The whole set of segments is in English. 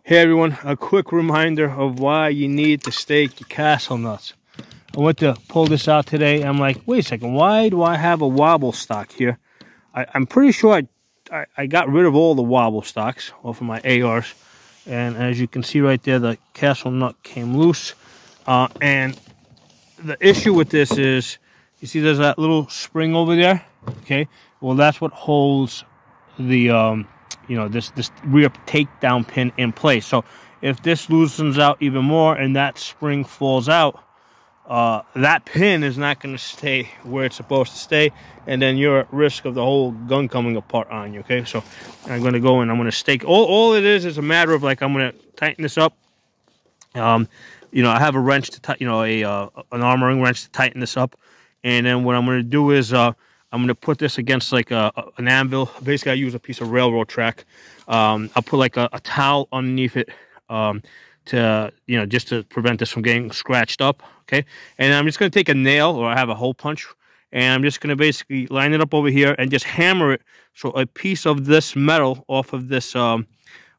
Hey everyone, a quick reminder of why you need to stake your castle nuts. I went to pull this out today. I'm like, wait a second, why do I have a wobble stock here? I'm pretty sure I got rid of all the wobble stocks off of my ARs. And as you can see right there, the castle nut came loose. And the issue with this is, you see there's that little spring over there? Okay, well that's what holds the this rear takedown pin in place. So if this loosens out even more and that spring falls out, that pin is not going to stay where it's supposed to stay, and then you're at risk of the whole gun coming apart on you. Okay, so I'm going to go and I'm going to stake. All it is a matter of, like, I'm going to tighten this up. I have a wrench to an armoring wrench to tighten this up, and then what I'm going to do is I'm going to put this against like an anvil. Basically, I use a piece of railroad track. I'll put like a towel underneath it to, just to prevent this from getting scratched up, okay? And I'm just going to take a nail, or I have a hole punch, and I'm just going to basically line it up over here and just hammer it so a piece of this metal off of this, off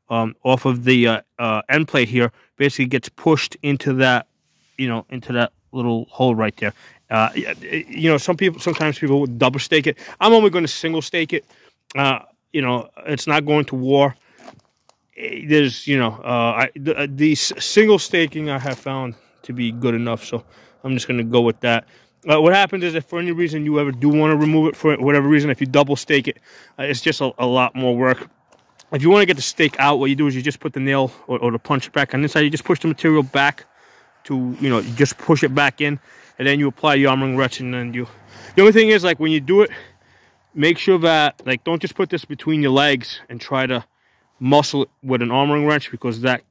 of the end plate here basically gets pushed into that, into that little hole right there. Sometimes people would double stake it. I'm only going to single stake it. It's not going to war. There's, the single staking I have found to be good enough, so I'm just going to go with that. What happens is, if for any reason you ever do want to remove it, for whatever reason, if you double stake it, it's just a lot more work. If you want to get the stake out, what you do is you just put the nail or the punch back on this side. You just push the material back to, you just push it back in, and then you apply the armoring wrench, and then the only thing is, like, when you do it, make sure that, like, don't just put this between your legs and try to muscle it with an armoring wrench, because that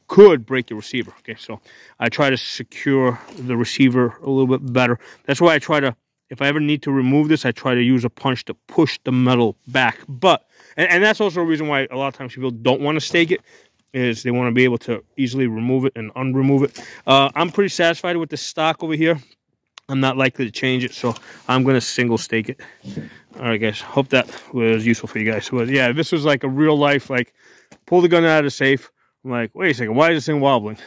could break your receiver. Okay, so I try to secure the receiver a little bit better. That's why I try to, if I ever need to remove this, I try to use a punch to push the metal back. But and that's also a reason why a lot of times people don't want to stake it, is they want to be able to easily remove it and unremove it. I'm pretty satisfied with the stock over here. I'm not likely to change it, so I'm going to single stake it. All right, guys. Hope that was useful for you guys. But yeah, this was like a real life, like, pull the gun out of the safe. I'm like, wait a second, why is this thing wobbling?